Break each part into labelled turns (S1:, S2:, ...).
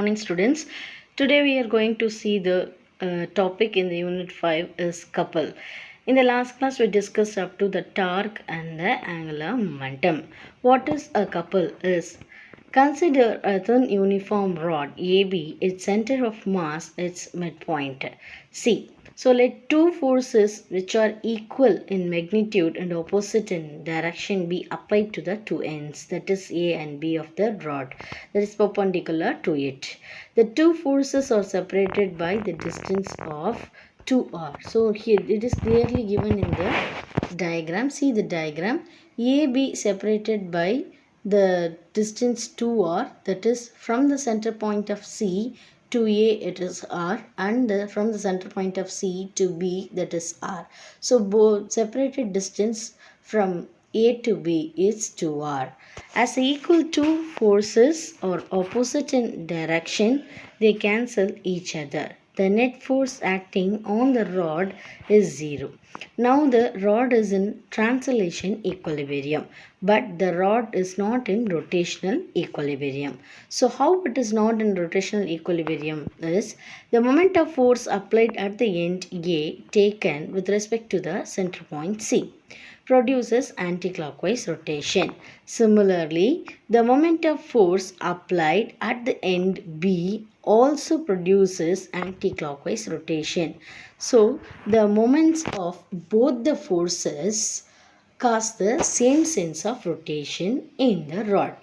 S1: morning, students. Today we are going to see the topic in the Unit 5 is couple. In the last class we discussed up to the torque and the angular momentum. What is a couple is consider a thin uniform rod AB, its center of mass, its midpoint. C. So let two forces which are equal in magnitude and opposite in direction be applied to the two ends, that is A and B of the rod, that is perpendicular to it. The two forces are separated by the distance of 2r. So here it is clearly given in the diagram. See the diagram. AB separated by the distance 2r, that is from the center point of C to A it is R, and from the center point of C to B that is R. So both separated distance from A to B is 2R. As equal two forces are opposite in direction, they cancel each other. The net force acting on the rod is 0. Now the rod is in translation equilibrium, but the rod is not in rotational equilibrium. So how it is not in rotational equilibrium is the moment of force applied at the end A taken with respect to the center point C produces anticlockwise rotation. Similarly, the moment of force applied at the end B also produces anticlockwise rotation. So, the moments of both the forces cause the same sense of rotation in the rod.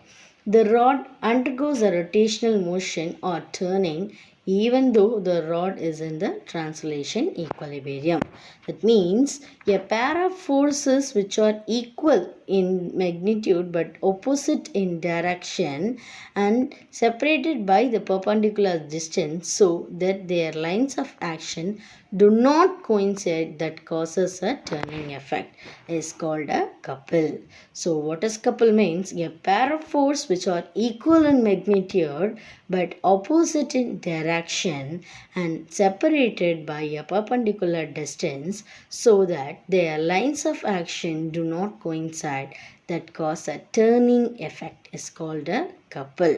S1: The rod undergoes a rotational motion or turning even though the rod is in the translation equilibrium. That means a pair of forces which are equal in magnitude but opposite in direction and separated by the perpendicular distance so that their lines of action do not coincide, that causes a turning effect, is called a couple. So what does couple means? A pair of forces which are equal in magnitude but opposite in direction and separated by a perpendicular distance so that their lines of action do not coincide, that cause a turning effect, is called a couple.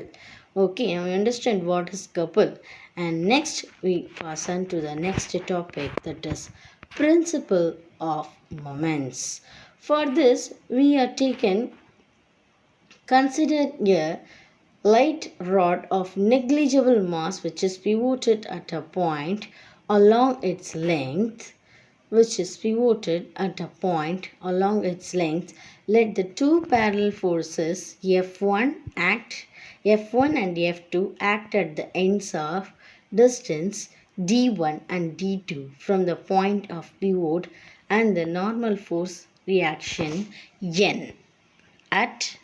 S1: Okay, now we understand what is couple. And next we pass on to the next topic, that is principle of moments. For this we are consider a light rod of negligible mass which is pivoted at a point along its length, let the two parallel forces F1 and F2 act at the ends of distance D1 and D2 from the point of pivot and the normal force reaction N at.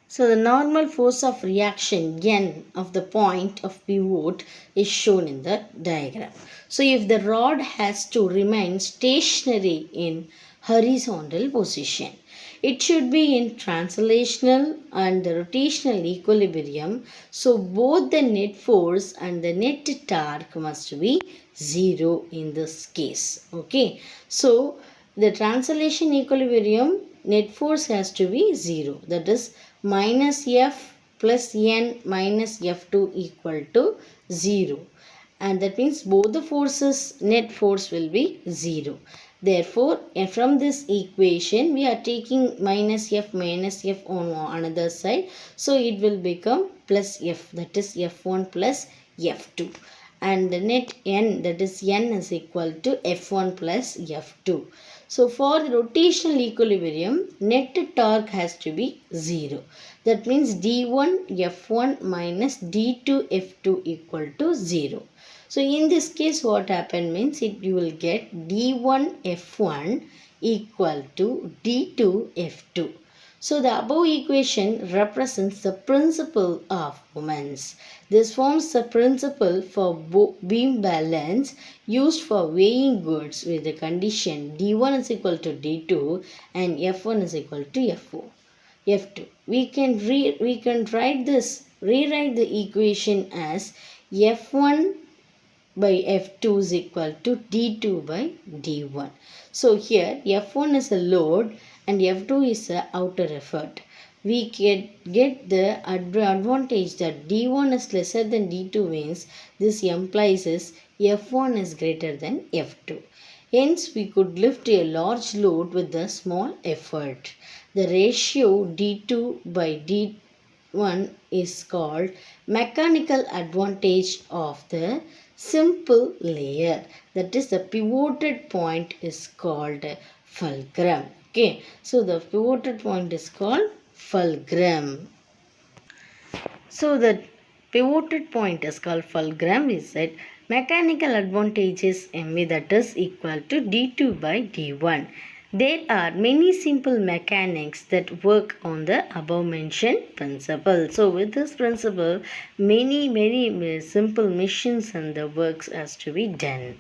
S1: So the normal force of reaction N of the point of pivot is shown in the diagram. So if the rod has to remain stationary in horizontal position, it should be in translational and rotational equilibrium. So both the net force and the net torque must be 0 in this case. Okay. So the translation equilibrium net force has to be 0. That is minus F plus N minus F2 equal to 0. And that means both the forces net force will be 0. Therefore, from this equation, we are taking minus F on another side. So, it will become plus F, that is F1 plus F2. And the net N, that is N is equal to F1 plus F2. So, for the rotational equilibrium, net torque has to be 0. That means D1 F1 minus D2 F2 equal to 0. So in this case what happened means you will get D1 F1 equal to D2 F2. So the above equation represents the principle of moments. This forms the principle for beam balance used for weighing goods with the condition D1 is equal to D2 and F1 is equal to F2. We can rewrite the equation as F1 by F2 is equal to D2 by D1. So here F1 is a load and F2 is a outer effort. we get the advantage that D1 is lesser than D2 means this implies is F1 is greater than F2. Hence, we could lift a large load with a small effort. The ratio D2 by D1 is called mechanical advantage of the simple layer. That is, the pivoted point is called fulcrum. Okay, so the pivoted point is called fulcrum. So the pivoted point is called fulcrum is that mechanical advantage is mv, that is equal to d2 by d1. There are many simple mechanics that work on the above mentioned principle. So with this principle, many simple missions and the works has to be done.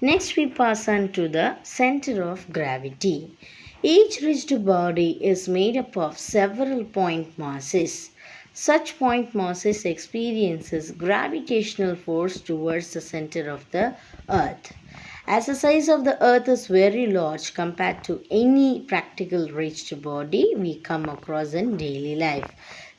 S1: Next we pass on to the center of gravity. Each rigid body is made up of several point masses. Such point masses experiences gravitational force towards the center of the earth. As the size of the earth is very large compared to any practical rigid body we come across in daily life,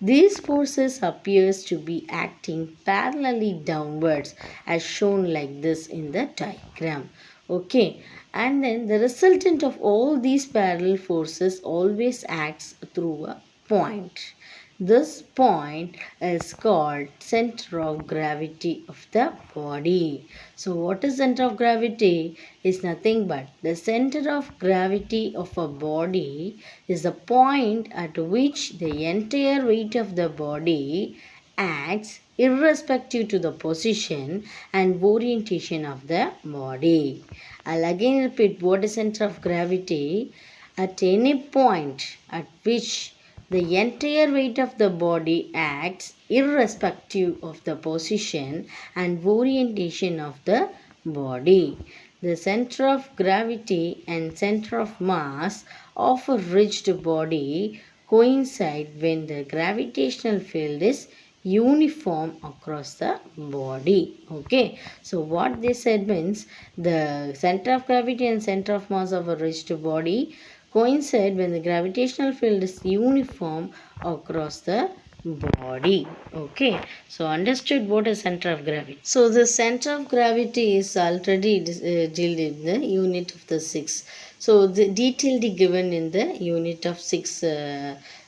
S1: these forces appears to be acting parallelly downwards as shown like this in the diagram. Okay, and then the resultant of all these parallel forces always acts through a point. This point is called center of gravity of the body. So what is center of gravity? Is nothing but the center of gravity of a body is the point at which the entire weight of the body acts irrespective to the position and orientation of the body. I'll again repeat what is center of gravity. At any point at which the entire weight of the body acts irrespective of the position and orientation of the body. The center of gravity and center of mass of a rigid body coincide when the gravitational field is uniform across the body. Okay, so what they said means the center of gravity and center of mass of a rigid body coincide when the gravitational field is uniform across the body. Okay, so understood what is center of gravity. So the center of gravity is already dealt in the unit of the 6. So the detailed given in the unit of 6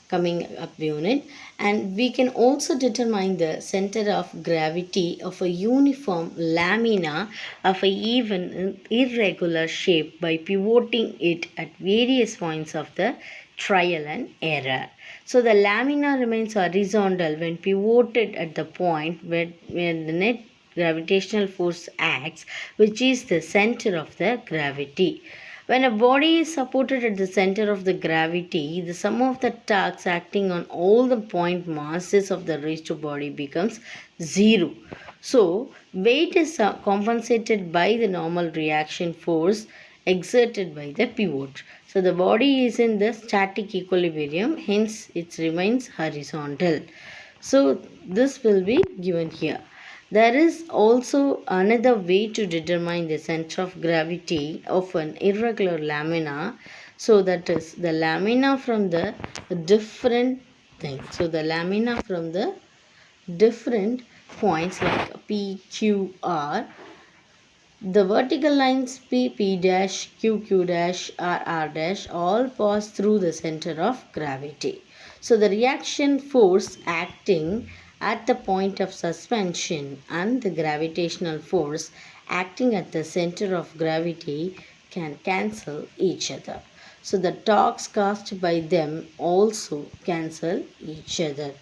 S1: coming up unit, and we can also determine the center of gravity of a uniform lamina of a even irregular shape by pivoting it at various points of the trial and error. So the lamina remains horizontal when pivoted at the point where the net gravitational force acts, which is the center of the gravity. When a body is supported at the center of the gravity, the sum of the torques acting on all the point masses of the rigid body becomes zero. So, weight is compensated by the normal reaction force exerted by the pivot. So, the body is in the static equilibrium, hence it remains horizontal. So, this will be given here. There is also another way to determine the center of gravity of an irregular lamina. So that is the lamina from the different thing. So the lamina from the different points like P, Q, R. The vertical lines P, P dash, Q, Q dash, R, R dash all pass through the center of gravity. So the reaction force acting at the point of suspension and the gravitational force acting at the center of gravity can cancel each other. So the torques caused by them also cancel each other.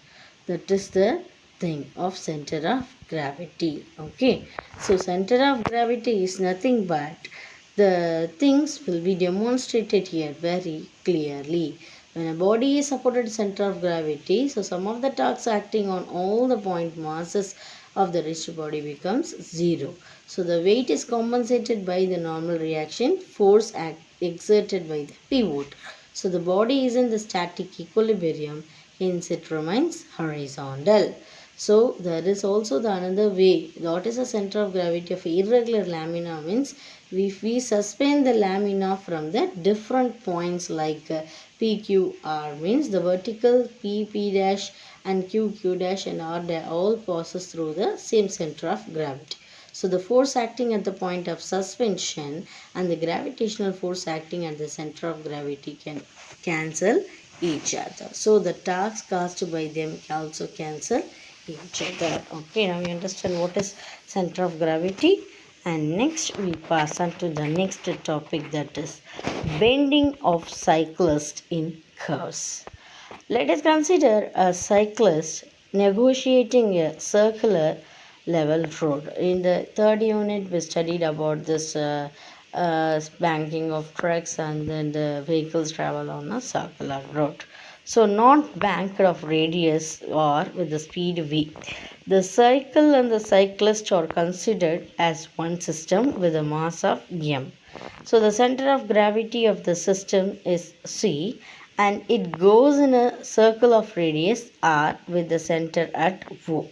S1: That is the thing of center of gravity. Okay, so center of gravity is nothing but the things will be demonstrated here very clearly. When a body is supported center of gravity, so some of the torques acting on all the point masses of the rigid body becomes zero. So the weight is compensated by the normal reaction force exerted by the pivot. So the body is in the static equilibrium, hence it remains horizontal. So there is also the another way. What is the center of gravity of irregular lamina means if we suspend the lamina from the different points like PQR means the vertical PP dash and QQ dash and R dash all passes through the same center of gravity. So the force acting at the point of suspension and the gravitational force acting at the center of gravity can cancel each other. So the torques caused by them also cancel each other. Okay, now you understand what is center of gravity. And next we pass on to the next topic, that is bending of cyclist in curves. Let us consider a cyclist negotiating a circular level road. In the third unit, we studied about this banking of trucks, and then the vehicles travel on a circular road. So, not banked of radius or with the speed v. The cycle and the cyclist are considered as one system with a mass of m. So, the center of gravity of the system is c, and it goes in a circle of radius r with the center at O.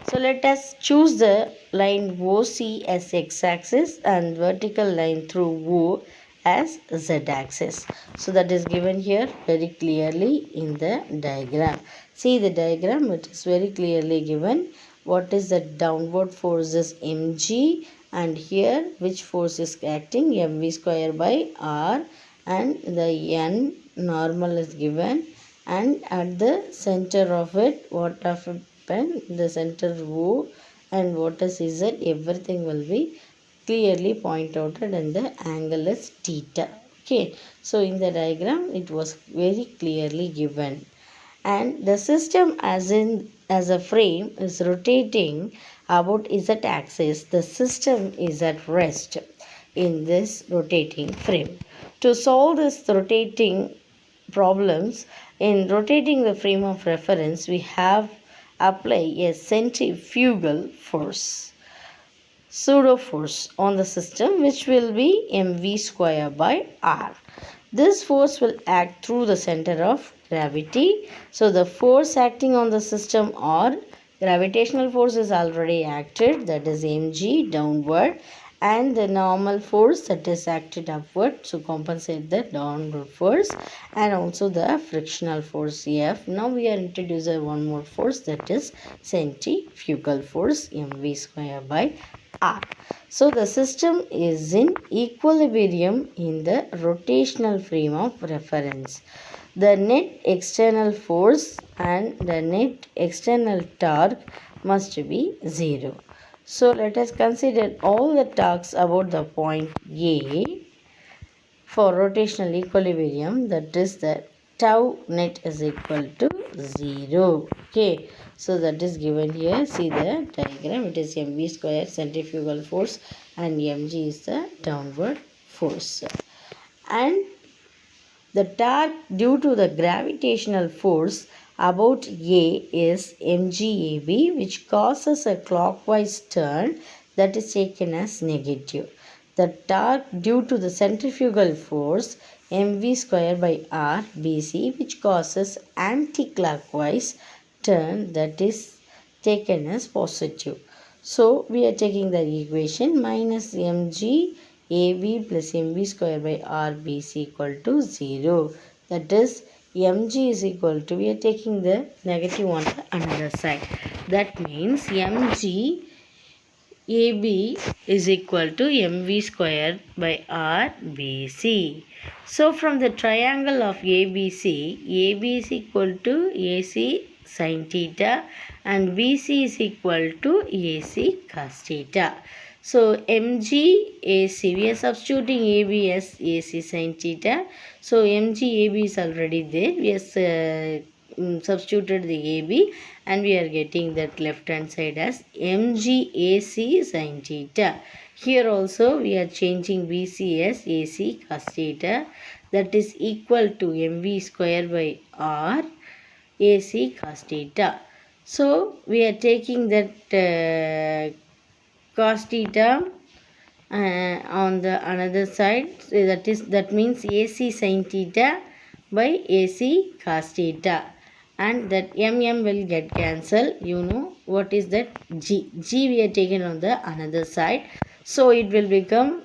S1: So let us choose the line OC as x-axis and vertical line through O as z-axis. So that is given here very clearly in the diagram. See the diagram, it is very clearly given. What is the downward force is mg, and here which force is acting, mv square by r, and the n normal is given, and at the center of it what of the center O and what is Z, everything will be clearly pointed out, and the angle is theta. Okay, so in the diagram it was very clearly given, and the system as a frame is rotating about Z axis. The system is at rest in this rotating frame. To solve this rotating problems, in rotating the frame of reference, we have apply a centrifugal force, pseudo force on the system, which will be mv square by r. This force will act through the center of gravity. So the force acting on the system or gravitational force is already acted, that is mg downward, and the normal force that is acted upward to compensate the downward force, and also the frictional force F. Now we are introducing one more force, that is centrifugal force mv square by r. So the system is in equilibrium in the rotational frame of reference. The net external force and the net external torque must be 0. So let us consider all the torques about the point A for rotational equilibrium, that is the tau net is equal to 0. Okay, so that is given here. See the diagram, it is mv square centrifugal force and mg is the downward force, and the torque due to the gravitational force about A is mgAb, which causes a clockwise turn, that is taken as negative. The torque due to the centrifugal force mv square by r bc, which causes anti-clockwise turn, that is taken as positive. So we are taking the equation minus mg AB plus mv square by rbc equal to 0. That is mg is equal to, we are taking the negative on the another side. That means mg AB is equal to mv square by rbc. So from the triangle of ABC, AB is equal to AC sin theta and BC is equal to AC cos theta. So mg AC, we are substituting AB as AC sin theta. So mg AB is already there. We have substituted the AB, and we are getting that left hand side as mg AC sin theta. Here also we are changing BC as AC cos theta, that is equal to mv square by r AC cos theta. So we are taking that cos theta on the another side, so that means AC sin theta by AC cos theta, and that will get cancelled. You know what is that? G we are taken on the another side, so it will become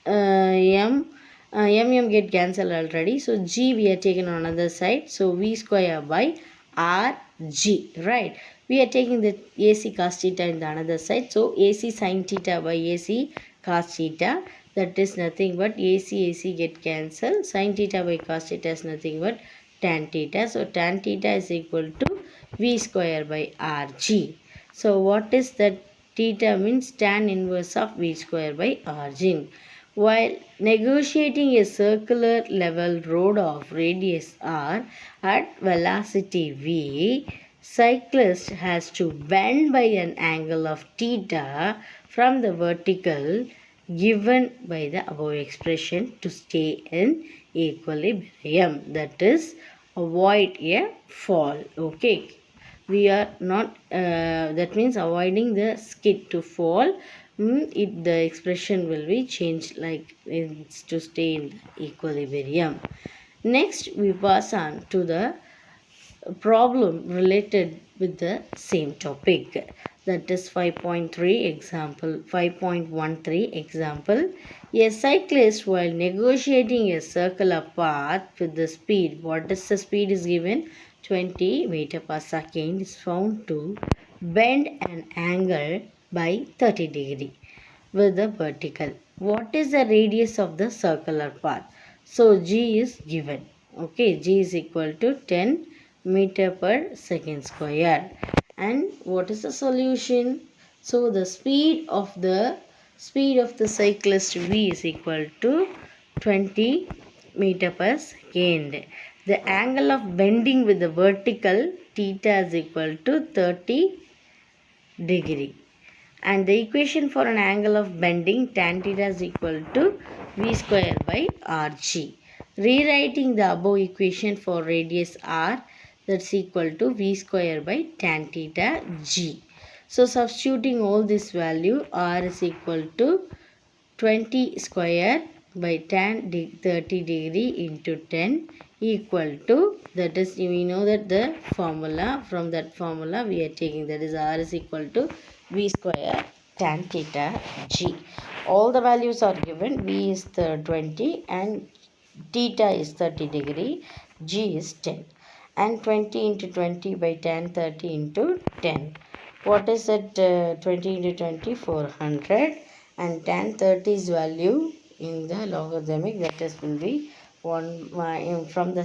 S1: m get cancelled already, so g we are taken on another side, so v square by r g, right? We are taking the ac cos theta in the another side, so ac sin theta by ac cos theta, that is nothing but ac get cancelled, sin theta by cos theta is nothing but tan theta, so tan theta is equal to v square by rg. So what is that? Theta means tan inverse of v square by rg. While negotiating a circular level road of radius r at velocity v, cyclist has to bend by an angle of theta from the vertical given by the above expression to stay in equilibrium, that is avoid a fall. Okay, we are not that means avoiding the skid to fall. The expression will be changed like it's to stay in equilibrium. Next we pass on to the problem related with the same topic, that is 5.3 example. 5.13 example: a cyclist while negotiating a circular path with the speed, what is the speed is given, 20 meter per second, is found to bend an angle by 30 degree with the vertical. What is the radius of the circular path? So g is given. Okay, g is equal to 10 meter per second square. And what is the solution? So the speed of the cyclist v is equal to 20 meter per second. The angle of bending with the vertical theta is equal to 30 degree, and the equation for an angle of bending tan theta is equal to v square by rg. Rewriting the above equation for radius r, that's equal to v square by tan theta g. So substituting all this value, r is equal to 20 square by tan 30 degree into 10 equal to, that is we know that the formula, from that formula we are taking, that is r is equal to v square tan theta g. All the values are given. V is the 20 and theta is 30 degree, g is 10, and 20 into 20 by tan 30 into 10. What is that? 20 into 20, 400, and tan 30's value in the logarithmic, that is will be 1 from the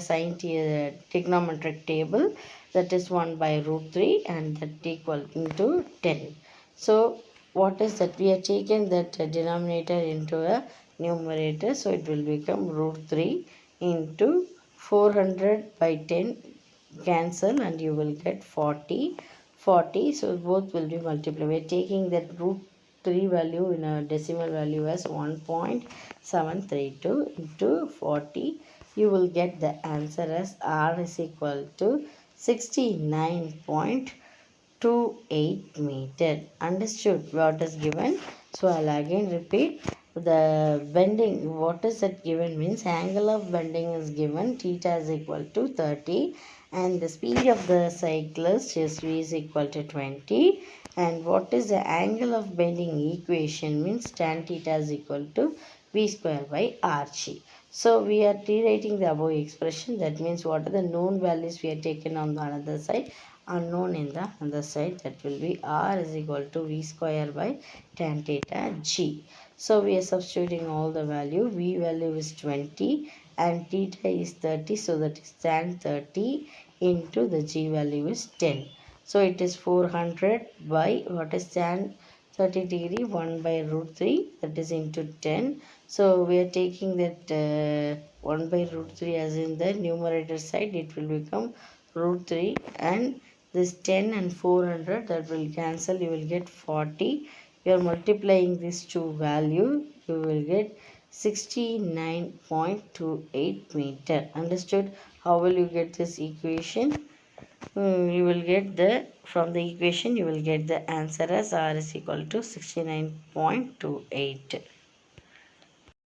S1: trigonometric table, that is 1 by root 3, and that equal into 10. So what is that? We have taken that denominator into a numerator, so it will become root 3 into 400 by 10 cancel, and you will get 40, so both will be multiplied. We are taking that root 3 value in a decimal value as 1.732 into 40. You will get the answer as r is equal to 69.28 meter. Understood what is given? So I'll again repeat. The bending, what is that given means, angle of bending is given, theta is equal to 30, and the speed of the cyclist is v is equal to 20, and what is the angle of bending equation means, tan theta is equal to v square by rg. So we are rewriting the above expression, that means what are the known values we are taken on the another side, unknown in the other side, that will be r is equal to v square by tan theta g. So we are substituting all the value. V value is 20 and theta is 30, so that is tan 30 into the g value is 10. So it is 400 by what is tan 30 degree, 1 by root 3, that is into 10. So we are taking that 1 by root 3 as in the numerator side, it will become root 3, and this 10 and 400 that will cancel, you will get 40. You are multiplying these two value, you will get 69.28 meter. Understood? How will you get this equation? You will get the, from the equation you will get the answer as r is equal to 69.28.